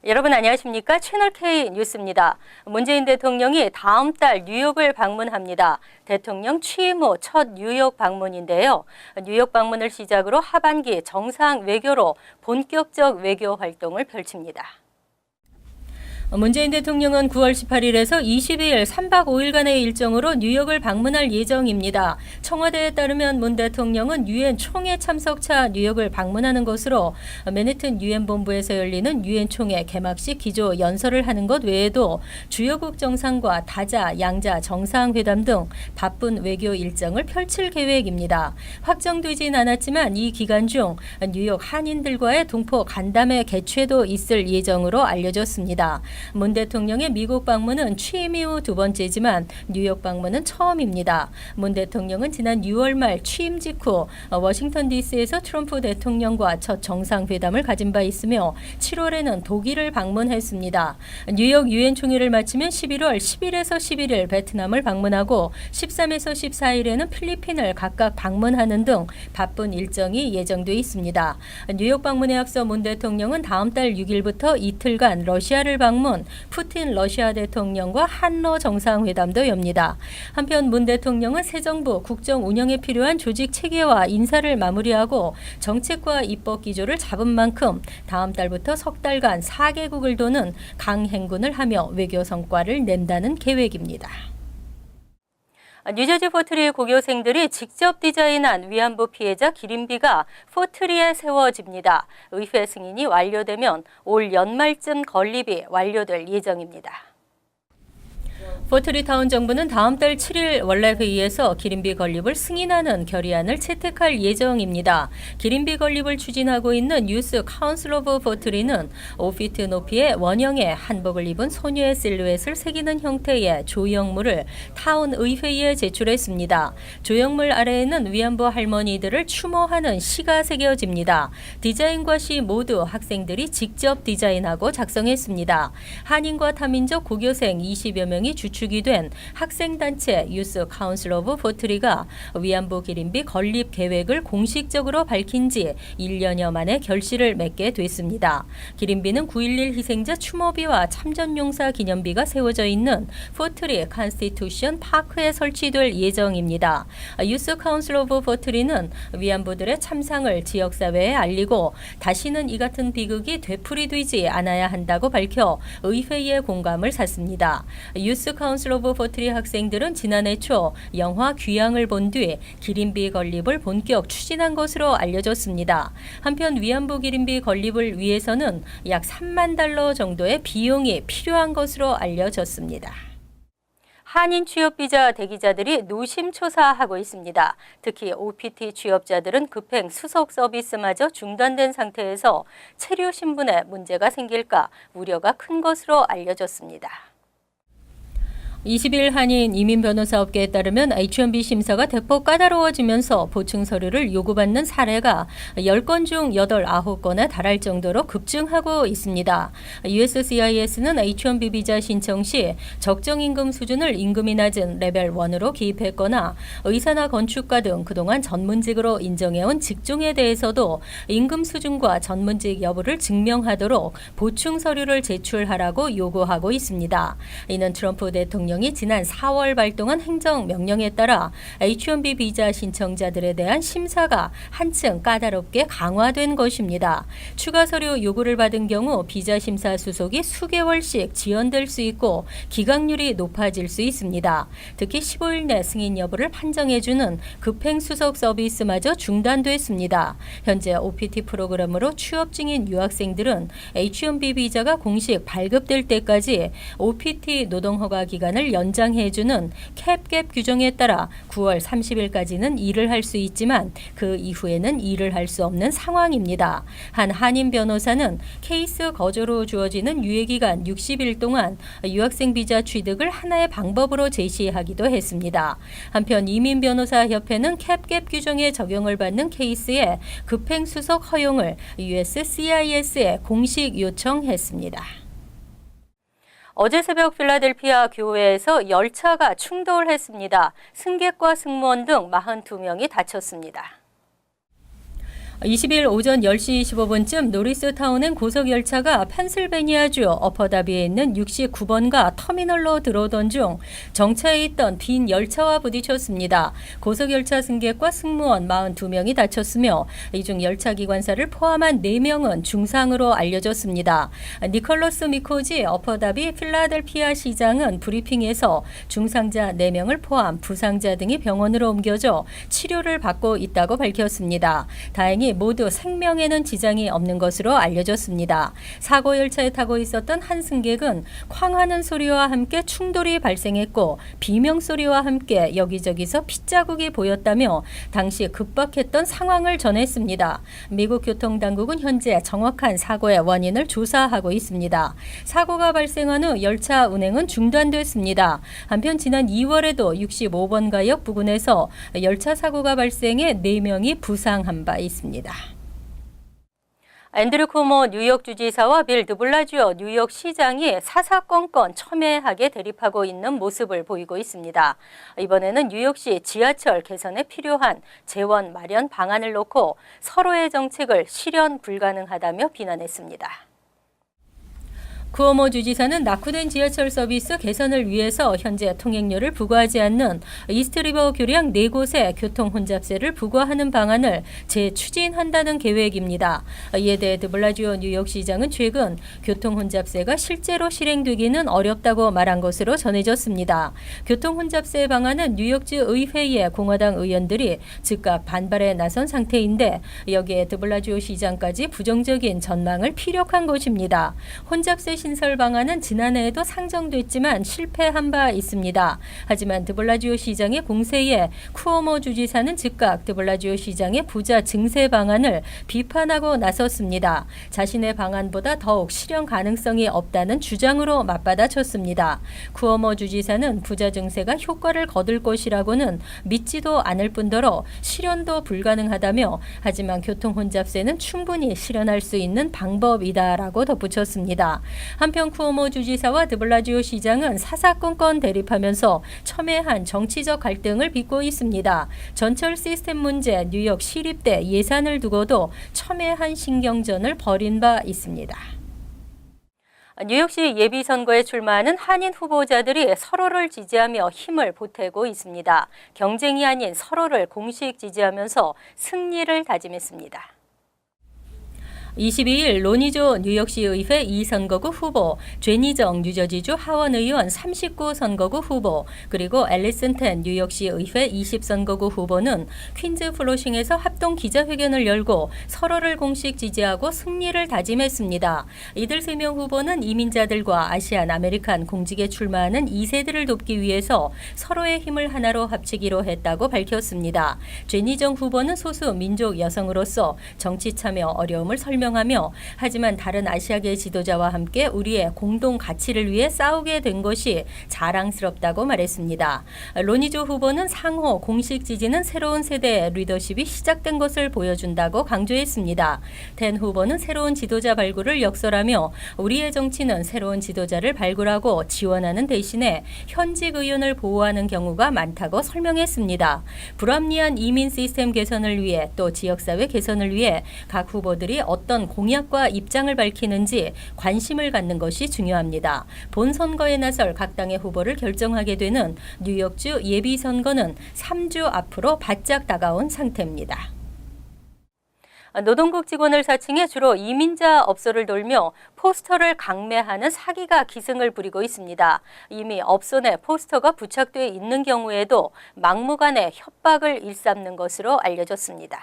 여러분 안녕하십니까? 채널K 뉴스입니다. 문재인 대통령이 다음 달 뉴욕을 방문합니다. 대통령 취임 후 첫 뉴욕 방문인데요. 뉴욕 방문을 시작으로 하반기 정상 외교로 본격적 외교 활동을 펼칩니다. 문재인 대통령은 9월 18일에서 22일 3박 5일간의 일정으로 뉴욕을 방문할 예정입니다. 청와대에 따르면 문 대통령은 유엔 총회 참석차 뉴욕을 방문하는 것으로 맨해튼 유엔 본부에서 열리는 유엔 총회 개막식 기조 연설을 하는 것 외에도 주요국 정상과 다자, 양자 정상회담 등 바쁜 외교 일정을 펼칠 계획입니다. 확정되진 않았지만 이 기간 중 뉴욕 한인들과의 동포 간담회 개최도 있을 예정으로 알려졌습니다. 문 대통령의 미국 방문은 취임 이후 두 번째지만 뉴욕 방문은 처음입니다. 문 대통령은 지난 6월 말 취임 직후 워싱턴 DC에서 트럼프 대통령과 첫 정상회담을 가진 바 있으며 7월에는 독일을 방문했습니다. 뉴욕 유엔 총회를 마치면 11월 10일에서 11일 베트남을 방문하고 13에서 14일에는 필리핀을 각각 방문하는 등 바쁜 일정이 예정돼 있습니다. 뉴욕 방문에 앞서 문 대통령은 다음 달 6일부터 이틀간 러시아를 방문, 푸틴 러시아 대통령과 한러 정상회담도 엽니다. 한편 문 대통령은 새 정부 국정 운영에 필요한 조직 체계와 인사를 마무리하고 정책과 입법 기조를 잡은 만큼 다음 달부터 석 달간 4개국을 도는 강행군을 하며 외교 성과를 낸다는 계획입니다. 뉴저지 포트리 고교생들이 직접 디자인한 위안부 피해자 기림비가 포트리에 세워집니다. 의회 승인이 완료되면 올 연말쯤 건립이 완료될 예정입니다. 포트리타운 정부는 다음 달 7일 원래 회의에서 기림비 건립을 승인하는 결의안을 채택할 예정입니다. 기림비 건립을 추진하고 있는 유스 카운슬 오브 포트리는 5피트 높이의 원형의 한복을 입은 소녀의 실루엣을 새기는 형태의 조형물을 타운 의회에 제출했습니다. 조형물 아래에는 위안부 할머니들을 추모하는 시가 새겨집니다. 디자인과 시 모두 학생들이 직접 디자인하고 작성했습니다. 한인과 타민족 고교생 20여 명이 주축이 된 학생단체 유스 카운슬 오브 포트리가 위안부 기림비 건립 계획을 공식적으로 밝힌 지 1년여 만에 결실을 맺게 됐습니다. 기림비는 9.11 희생자 추모비와 참전용사 기념비가 세워져 있는 포트리 컨스티튜션 파크에 설치될 예정입니다. 유스 카운슬 오브 포트리는 위안부들의 참상을 지역사회에 알리고 다시는 이 같은 비극이 되풀이되지 않아야 한다고 밝혀 의회의 공감을 샀습니다. 유스 카운슬 오브 포트리 학생들은 지난해 초 영화 귀향을 본 뒤 기림비 건립을 본격 추진한 것으로 알려졌습니다. 한편 위안부 기림비 건립을 위해서는 약 3만 달러 정도의 비용이 필요한 것으로 알려졌습니다. 한인 취업비자 대기자들이 노심초사하고 있습니다. 특히 OPT 취업자들은 급행 수속 서비스마저 중단된 상태에서 체류 신분에 문제가 생길까 우려가 큰 것으로 알려졌습니다. 20일 한인 이민 변호사 업계에 따르면 H-1B 심사가 대폭 까다로워지면서 보충 서류를 요구받는 사례가 10건 중 8, 9건에 달할 정도로 급증하고 있습니다. USCIS는 H-1B 비자 신청 시 적정 임금 수준을 임금이 낮은 레벨 1으로 기입했거나 의사나 건축가 등 그동안 전문직으로 인정해온 직종에 대해서도 임금 수준과 전문직 여부를 증명하도록 보충 서류를 제출하라고 요구하고 있습니다. 이는 트럼프 대통령이 지난 4월 발동한 행정명령에 따라 H-1B 비자 신청자들에 대한 심사가 한층 까다롭게 강화된 것입니다. 추가 서류 요구를 받은 경우 비자 심사 수속이 수개월씩 지연될 수 있고 기각률이 높아질 수 있습니다. 특히 15일 내 승인 여부를 판정해주는 급행 수속 서비스마저 중단됐습니다. 현재 OPT 프로그램으로 취업 중인 유학생들은 H-1B 비자가 공식 발급될 때까지 OPT 노동허가 기간을 연장해주는 캡갭 규정에 따라 9월 30일까지는 일을 할 수 있지만 그 이후에는 일을 할 수 없는 상황입니다. 한 한인 변호사는 케이스 거조로 주어지는 유예기간 60일 동안 유학생 비자 취득을 하나의 방법으로 제시하기도 했습니다. 한편 이민 변호사 협회는 캡갭 규정에 적용을 받는 케이스의 급행 수속 허용을 USCIS에 공식 요청했습니다. 어제 새벽 필라델피아 교회에서 열차가 충돌했습니다. 승객과 승무원 등 42명이 다쳤습니다. 20일 오전 10시 25분쯤 노리스타운행 고속열차가 펜실베니아주 어퍼다비에 있는 69번가 터미널로 들어오던 중 정차해 있던 빈 열차와 부딪혔습니다. 고속열차 승객과 승무원 42명이 다쳤으며 이 중 열차 기관사를 포함한 4명은 중상으로 알려졌습니다. 니콜러스 미코지 어퍼다비 필라델피아 시장은 브리핑에서 중상자 4명을 포함 부상자 등이 병원으로 옮겨져 치료를 받고 있다고 밝혔습니다. 다행히 모두 생명에는 지장이 없는 것으로 알려졌습니다. 사고 열차에 타고 있었던 한 승객은 쾅하는 소리와 함께 충돌이 발생했고 비명 소리와 함께 여기저기서 핏자국이 보였다며 당시 급박했던 상황을 전했습니다. 미국 교통당국은 현재 정확한 사고의 원인을 조사하고 있습니다. 사고가 발생한 후 열차 운행은 중단됐습니다. 한편 지난 2월에도 65번가역 부근에서 열차 사고가 발생해 4명이 부상한 바 있습니다. 앤드류 쿠오모 뉴욕 주지사와 빌 드블라지오 뉴욕 시장이 사사건건 첨예하게 대립하고 있는 모습을 보이고 있습니다. 이번에는 뉴욕시 지하철 개선에 필요한 재원 마련 방안을 놓고 서로의 정책을 실현 불가능하다며 비난했습니다. 쿠오모 주지사는 낙후된 지하철 서비스 개선을 위해서 현재 통행료를 부과하지 않는 이스트리버 교량 4곳에 교통 혼잡세를 부과하는 방안을 재추진한다는 계획입니다. 이에 대해 드블라지오 뉴욕시장은 최근 교통 혼잡세가 실제로 실행되기는 어렵다고 말한 것으로 전해졌습니다. 교통 혼잡세 방안은 뉴욕주 의회의 공화당 의원들이 즉각 반발에 나선 상태인데 여기에 드블라지오 시장까지 부정적인 전망을 피력한 것입니다. 혼잡세 신설 방안은 지난해에도 상정됐지만 실패한 바 있습니다. 하지만 드블라지오 시장의 공세에 쿠오모 주지사는 즉각 드블라지오 시장의 부자 증세 방안을 비판하고 나섰습니다. 자신의 방안보다 더욱 실현 가능성이 없다는 주장으로 맞받아쳤습니다. 쿠오모 주지사는 부자 증세가 효과를 거둘 것이라고는 믿지도 않을 뿐더러 실현도 불가능하다며 하지만 교통 혼잡세는 충분히 실현할 수 있는 방법이다라고 덧붙였습니다. 한편 쿠오모 주지사와 드블라지오 시장은 사사건건 대립하면서 첨예한 정치적 갈등을 빚고 있습니다. 전철 시스템 문제, 뉴욕 시립대 예산을 두고도 첨예한 신경전을 벌인 바 있습니다. 뉴욕시 예비선거에 출마하는 한인 후보자들이 서로를 지지하며 힘을 보태고 있습니다. 경쟁이 아닌 서로를 공식 지지하면서 승리를 다짐했습니다. 22일 로니조 뉴욕시의회 2선거구 후보, 죄니정 뉴저지주 하원의원 39 선거구 후보, 그리고 앨리슨 텐 뉴욕시의회 20선거구 후보는 퀸즈 플로싱에서 합동 기자회견을 열고 서로를 공식 지지하고 승리를 다짐했습니다. 이들 3명 후보는 이민자들과 아시안 아메리칸 공직에 출마하는 2세들을 돕기 위해서 서로의 힘을 하나로 합치기로 했다고 밝혔습니다. 죄니정 후보는 소수 민족 여성으로서 정치 참여 어려움을 설명하며 하지만 다른 아시아계 지도자와 함께 우리의 공동 가치를 위해 싸우게 된 것이 자랑스럽다고 말했습니다. 로니조 후보는 상호 공식 지지는 새로운 세대의 리더십이 시작된 것을 보여준다고 강조했습니다. 텐 후보는 새로운 지도자 발굴을 역설하며 우리의 정치는 새로운 지도자를 발굴하고 지원하는 대신에 현직 의원을 보호하는 경우가 많다고 설명했습니다. 불합리한 이민 시스템 개선을 위해 또 지역사회 개선을 위해 각 후보들이 어떤 공약과 입장을 밝히는지 관심을 갖는 것이 중요합니다. 본선거에 나설 각 당의 후보를 결정하게 되는 뉴욕주 예비선거는 3주 앞으로 바짝 다가온 상태입니다. 노동국 직원을 사칭해 주로 이민자 업소를 돌며 포스터를 강매하는 사기가 기승을 부리고 있습니다. 이미 업소 내 포스터가 부착되어 있는 경우에도 막무가내 협박을 일삼는 것으로 알려졌습니다.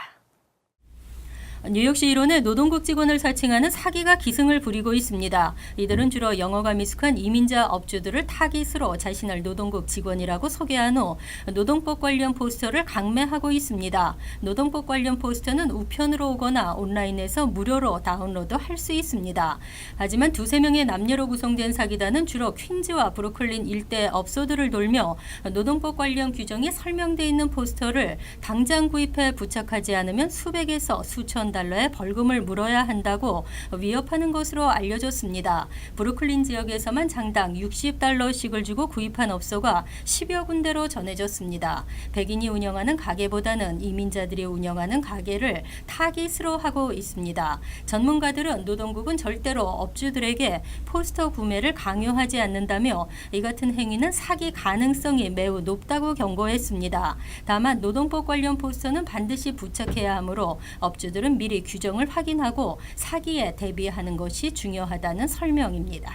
뉴욕시 일원의 노동국 직원을 사칭하는 사기가 기승을 부리고 있습니다. 이들은 주로 영어가 미숙한 이민자 업주들을 타깃으로 자신을 노동국 직원이라고 소개한 후 노동법 관련 포스터를 강매하고 있습니다. 노동법 관련 포스터는 우편으로 오거나 온라인에서 무료로 다운로드할 수 있습니다. 하지만 2-3명의 남녀로 구성된 사기단은 주로 퀸즈와 브루클린 일대 업소들을 돌며 노동법 관련 규정이 설명되어 있는 포스터를 당장 구입해 부착하지 않으면 수백에서 수천 달러의 벌금을 물어야 한다고 위협하는 것으로 알려졌습니다. 브루클린 지역에서만 장당 60달러씩을 주고 구입한 업소가 10여 군데로 전해졌습니다. 백인이 운영하는 가게보다는 이민자들이 운영하는 가게를 타깃으로 하고 있습니다. 전문가들은 노동국은 절대로 업주들에게 포스터 구매를 강요하지 않는다며 이 같은 행위는 사기 가능성이 매우 높다고 경고했습니다. 다만 노동법 관련 포스터는 반드시 부착해야 하므로 업주들은 미리 규정을 확인하고 사기에 대비하는 것이 중요하다는 설명입니다.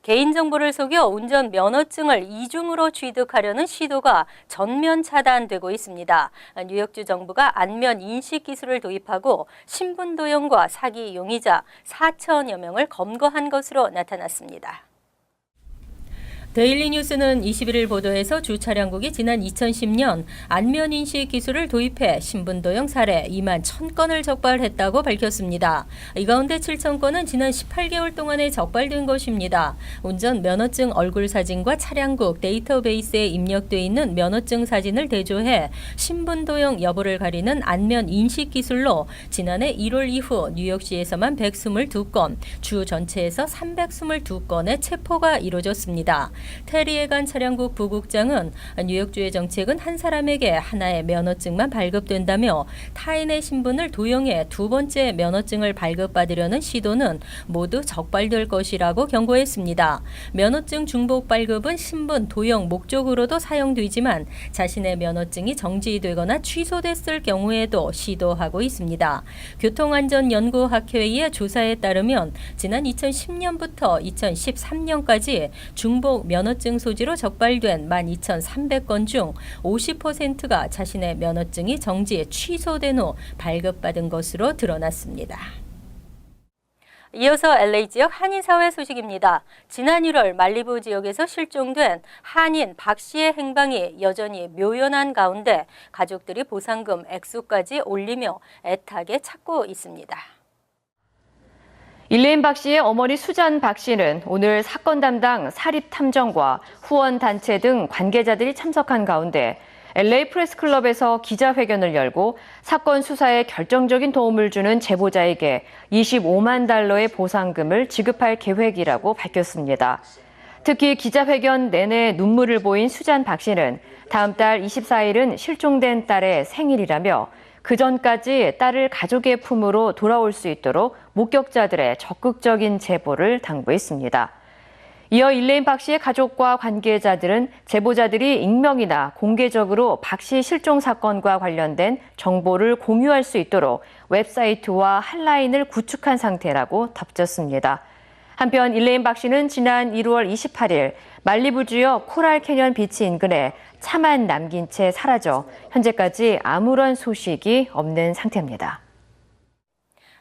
개인정보를 속여 운전 면허증을 이중으로 취득하려는 시도가 전면 차단되고 있습니다. 뉴욕주 정부가 안면 인식 기술을 도입하고 신분 도용과 사기 용의자 4천여 명을 검거한 것으로 나타났습니다. 데일리 뉴스는 21일 보도에서 주 차량국이 지난 2010년 안면인식 기술을 도입해 신분도용 사례 2만 1,000건을 적발했다고 밝혔습니다. 이 가운데 7,000건은 지난 18개월 동안에 적발된 것입니다. 운전 면허증 얼굴 사진과 차량국 데이터베이스에 입력돼 있는 면허증 사진을 대조해 신분도용 여부를 가리는 안면인식 기술로 지난해 1월 이후 뉴욕시에서만 122건, 주 전체에서 322건의 체포가 이루어졌습니다. 테리 에간 차량국 부국장은 뉴욕주의 정책은 한 사람에게 하나의 면허증만 발급된다며 타인의 신분을 도용해 두 번째 면허증을 발급받으려는 시도는 모두 적발될 것이라고 경고했습니다. 면허증 중복 발급은 신분 도용 목적으로도 사용되지만 자신의 면허증이 정지되거나 취소됐을 경우에도 시도하고 있습니다. 교통안전연구학회의 조사에 따르면 지난 2010년부터 2013년까지 중복 면허증 소지로 적발된 12,300건 중 50%가 자신의 면허증이 정지 취소된 후 발급받은 것으로 드러났습니다. 이어서 LA 지역 한인사회 소식입니다. 지난 1월 말리부 지역에서 실종된 한인 박 씨의 행방이 여전히 묘연한 가운데 가족들이 보상금 액수까지 올리며 애타게 찾고 있습니다. 일레인 박 씨의 어머니 수잔 박 씨는 오늘 사건 담당 사립탐정과 후원단체 등 관계자들이 참석한 가운데 LA 프레스클럽에서 기자회견을 열고 사건 수사에 결정적인 도움을 주는 제보자에게 25만 달러의 보상금을 지급할 계획이라고 밝혔습니다. 특히 기자회견 내내 눈물을 보인 수잔 박 씨는 다음 달 24일은 실종된 딸의 생일이라며 그 전까지 딸을 가족의 품으로 돌아올 수 있도록 목격자들의 적극적인 제보를 당부했습니다. 이어 일레인 박 씨의 가족과 관계자들은 제보자들이 익명이나 공개적으로 박 씨 실종 사건과 관련된 정보를 공유할 수 있도록 웹사이트와 핫라인을 구축한 상태라고 덧붙였습니다. 한편 일레인 박 씨는 지난 1월 28일 말리부 지역 코랄 캐년 비치 인근에 차만 남긴 채 사라져 현재까지 아무런 소식이 없는 상태입니다.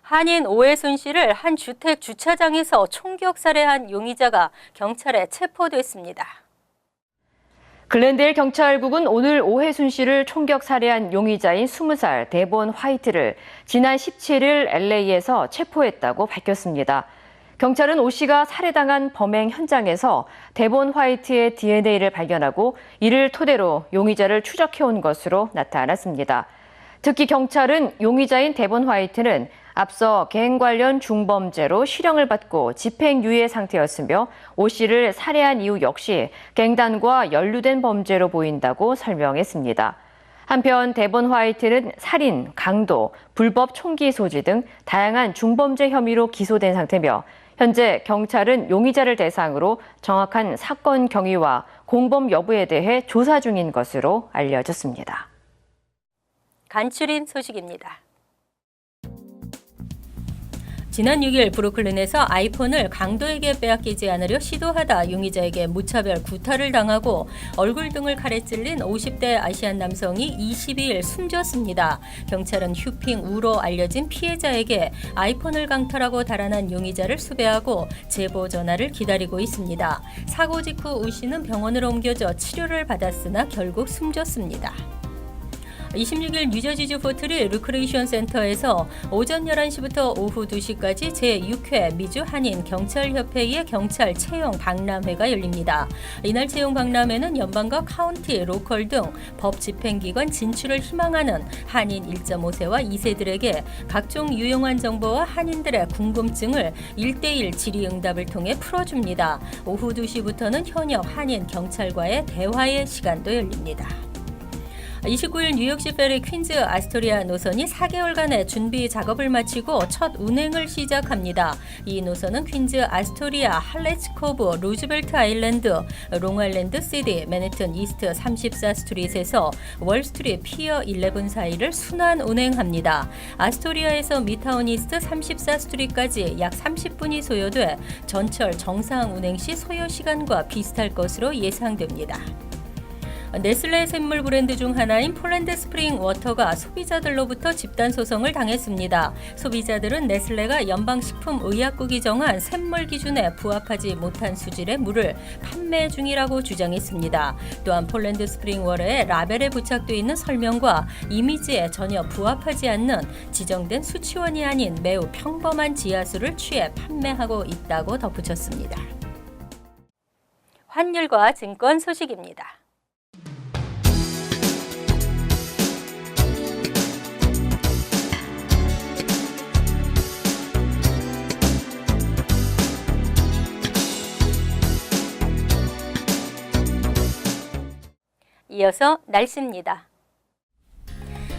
한인 오해순 씨를 한 주택 주차장에서 총격 살해한 용의자가 경찰에 체포됐습니다. 글렌데일 경찰국은 오늘 오해순 씨를 총격 살해한 용의자인 20살 데본 화이트를 지난 17일 LA에서 체포했다고 밝혔습니다. 경찰은 오 씨가 살해당한 범행 현장에서 데본 화이트의 DNA를 발견하고 이를 토대로 용의자를 추적해온 것으로 나타났습니다. 특히 경찰은 용의자인 데본 화이트는 앞서 갱 관련 중범죄로 실형을 받고 집행유예 상태였으며 오 씨를 살해한 이후 역시 갱단과 연루된 범죄로 보인다고 설명했습니다. 한편 데본 화이트는 살인, 강도, 불법 총기 소지 등 다양한 중범죄 혐의로 기소된 상태며 현재 경찰은 용의자를 대상으로 정확한 사건 경위와 공범 여부에 대해 조사 중인 것으로 알려졌습니다. 간추린 소식입니다. 지난 6일 브루클린에서 아이폰을 강도에게 빼앗기지 않으려 시도하다 용의자에게 무차별 구타를 당하고 얼굴 등을 칼에 찔린 50대 아시안 남성이 22일 숨졌습니다. 경찰은 휴핑우로 알려진 피해자에게 아이폰을 강탈하고 달아난 용의자를 수배하고 제보 전화를 기다리고 있습니다. 사고 직후 우 씨는 병원으로 옮겨져 치료를 받았으나 결국 숨졌습니다. 26일 뉴저지주 포트리 리크레이션 센터에서 오전 11시부터 오후 2시까지 제6회 미주 한인 경찰협회의 경찰 채용 박람회가 열립니다. 이날 채용 박람회는 연방과 카운티, 로컬 등 법 집행기관 진출을 희망하는 한인 1.5세와 2세들에게 각종 유용한 정보와 한인들의 궁금증을 1대1 질의응답을 통해 풀어줍니다. 오후 2시부터는 현역 한인 경찰과의 대화의 시간도 열립니다. 29일 뉴욕시 페리 퀸즈 아스토리아 노선이 4개월간의 준비 작업을 마치고 첫 운행을 시작합니다. 이 노선은 퀸즈 아스토리아, 할렛스코브, 루즈벨트 아일랜드, 롱아일랜드 시티, 맨해튼 이스트 34 스트릿에서 월스트리트 피어 11 사이를 순환 운행합니다. 아스토리아에서 미타운 이스트 34 스트릿까지 약 30분이 소요돼 전철 정상 운행 시 소요 시간과 비슷할 것으로 예상됩니다. 네슬레 샘물 브랜드 중 하나인 폴란드 스프링 워터가 소비자들로부터 집단 소송을 당했습니다. 소비자들은 네슬레가 연방식품의약국이 정한 샘물 기준에 부합하지 못한 수질의 물을 판매 중이라고 주장했습니다. 또한 폴란드 스프링 워터에 라벨에 부착되어 있는 설명과 이미지에 전혀 부합하지 않는 지정된 수치원이 아닌 매우 평범한 지하수를 취해 판매하고 있다고 덧붙였습니다. 환율과 증권 소식입니다. 이어서 날씨입니다.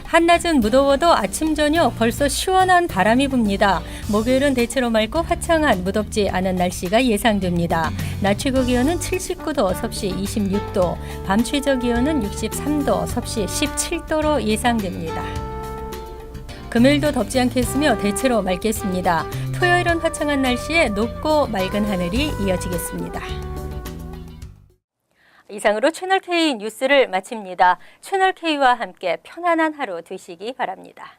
한낮은 무더워도 아침 저녁 벌써 시원한 바람이 붑니다. 목요일은 대체로 맑고 화창한 무덥지 않은 날씨가 예상됩니다. 낮 최고 기온은 79도, 섭씨 26도, 밤 최저 기온은 63도, 섭씨 17도로 예상됩니다. 금요일도 덥지 않겠으며 대체로 맑겠습니다. 토요일은 화창한 날씨에 높고 맑은 하늘이 이어지겠습니다. 이상으로 채널K 뉴스를 마칩니다. 채널K와 함께 편안한 하루 되시기 바랍니다.